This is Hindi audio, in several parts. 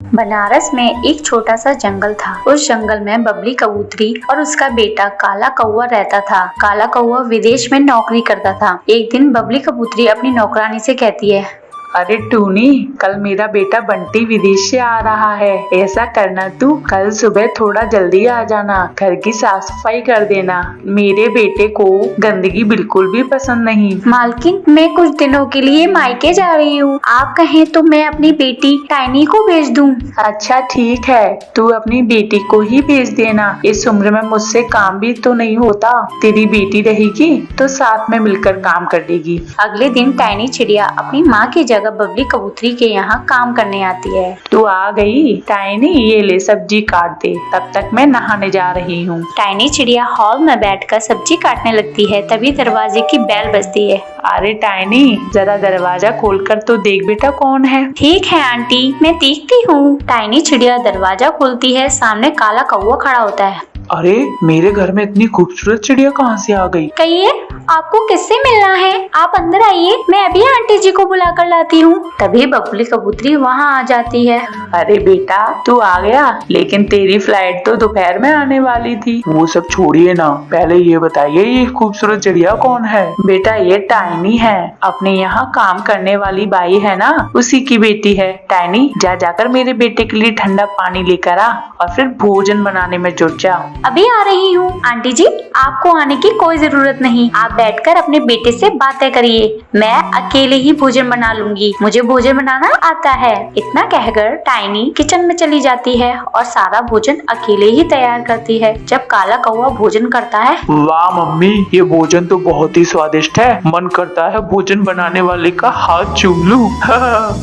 बनारस में एक छोटा सा जंगल था। उस जंगल में बबली कबूतरी और उसका बेटा काला कौवा रहता था। काला कौवा विदेश में नौकरी करता था। एक दिन बबली कबूतरी अपनी नौकरानी से कहती है, अरे टूनी, कल मेरा बेटा बंटी विदेश से आ रहा है। ऐसा करना, तू कल सुबह थोड़ा जल्दी आ जाना, घर की साफ सफाई कर देना। मेरे बेटे को गंदगी बिल्कुल भी पसंद नहीं। मालकिन, मैं कुछ दिनों के लिए मायके जा रही हूँ। आप कहें तो मैं अपनी बेटी टाइनी को भेज दूँ। अच्छा ठीक है, तू अपनी बेटी को ही भेज देना। इस उम्र में मुझसे काम भी तो नहीं होता। तेरी बेटी रहेगी तो साथ में मिलकर काम कर लेगी। अगले दिन टाइनी चिड़िया अपनी माँ की जगह बबली कबूतरी के यहाँ काम करने आती है। तू आ गई टाइनी, ये ले सब्जी काट दे, तब तक मैं नहाने जा रही हूँ। टाइनी चिड़िया हॉल में बैठकर सब्जी काटने लगती है। तभी दरवाजे की बेल बजती है। अरे टाइनी, जरा दरवाजा खोलकर तो देख बेटा कौन है। ठीक है आंटी, मैं देखती हूँ। टाइनी चिड़िया दरवाजा खोलती है। सामने काला कौवा खड़ा होता है। अरे, मेरे घर में इतनी खूबसूरत चिड़िया कहाँ से आ गई? कहिए, आपको किससे मिलना है? आप अंदर आइए, मैं अभी आंटी जी को बुला कर लाती हूँ। तभी बबली कबूतरी वहाँ आ जाती है। अरे बेटा, तू आ गया, लेकिन तेरी फ्लाइट तो दोपहर में आने वाली थी। वो सब छोड़िए ना, पहले ये बताइए ये खूबसूरत चिड़िया कौन है? बेटा, ये टाइनी है, अपने यहाँ काम करने वाली बाई है ना, उसी की बेटी है। टाइनी, जा जाकर मेरे बेटे के लिए ठंडा पानी लेकर आ और फिर भोजन बनाने में जुट जा। अभी आ रही हूँ। आंटी जी, आपको आने की कोई जरूरत नहीं। आप बैठकर अपने बेटे से बातें करिए, मैं अकेले ही भोजन बना लूंगी। मुझे भोजन बनाना आता है। इतना कहकर टाइनी किचन में चली जाती है और सारा भोजन अकेले ही तैयार करती है। जब काला कौवा भोजन करता है, वाह मम्मी, ये भोजन तो बहुत ही स्वादिष्ट है। मन करता है भोजन बनाने वाले का हाथ चूम लूं।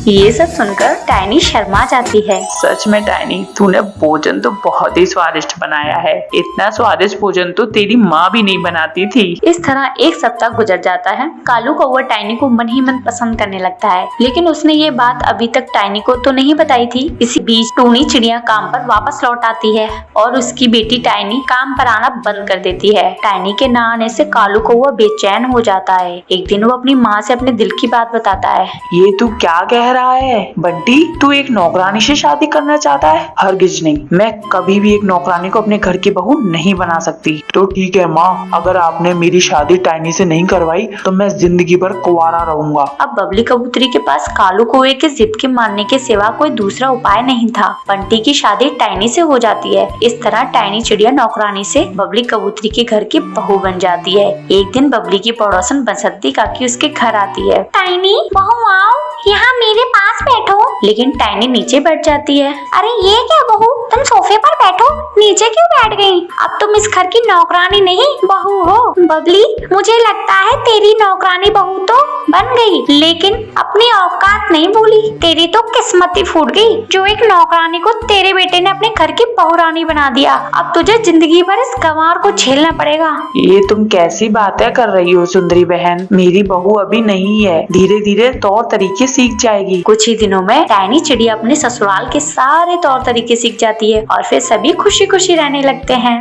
ये सब सुनकर टाइनी शर्मा जाती है। सच में टाइनी, तूने भोजन तो बहुत ही स्वादिष्ट बनाया है। इतना स्वादिष्ट भोजन तो तेरी माँ भी नहीं बनाती थी। इस तरह एक सप्ताह गुजर जाता है। कालू कौवा टाइनी को मन ही मन पसंद करने लगता है, लेकिन उसने ये बात अभी तक टाइनी को तो नहीं बताई थी। इसी बीच टूनी चिड़िया काम पर वापस लौट आती है और उसकी बेटी टाइनी काम पर आना बंद कर देती है। टाइनी के न आने से कालू कौवा बेचैन हो जाता है। एक दिन वो अपनी माँ से अपने दिल की बात बताता है। ये तू क्या कह रहा है बंटी? तू एक नौकरानी से शादी करना चाहता है? हरगिज नहीं, मैं कभी भी एक नौकरानी को अपने घर की बहू नहीं बना सकती। तो ठीक है माँ, अगर आपने मेरी शादी टाइनी से नहीं करवाई तो मैं जिंदगी भर कुंवारा रहूंगा। अब बबली कबूतरी के पास कालू कौवे के जिद के मानने के सिवा कोई दूसरा उपाय नहीं था। बंटी की शादी टाइनी से हो जाती है। इस तरह टाइनी चिड़िया नौकरानी से बबली कबूतरी के घर की बहू बन जाती है। एक दिन बबली की पड़ोसन बसंती काकी उसके घर आती है। टाइनी बहू आओ, यहाँ मेरे पास बैठो। लेकिन टाइनी नीचे बैठ जाती है। अरे ये क्या बहू, तुम सोफे पर बैठो, नीचे क्यों बैठ गई? अब तुम इस घर की नौकरानी नहीं बहू हो। बबली, मुझे लगता है तेरी नौकरानी बहू तो बन गई, लेकिन अपनी औकात नहीं भूली। तेरी तो किस्मत ही फूट गई, जो एक नौकरानी को तेरे बेटे ने अपने घर की बहुरानी बना दिया। अब तुझे जिंदगी भर इस गंवार को झेलना पड़ेगा। ये तुम कैसी बातें कर रही हो सुंदरी बहन? मेरी बहू अभी नहीं है, धीरे धीरे तौर तरीके सीख जाएगी। कुछ ही दिनों में टाइनी चिड़िया अपने ससुराल के सारे तौर तरीके सीख जाती है और फिर सभी खुशी खुशी रहने लगते हैं।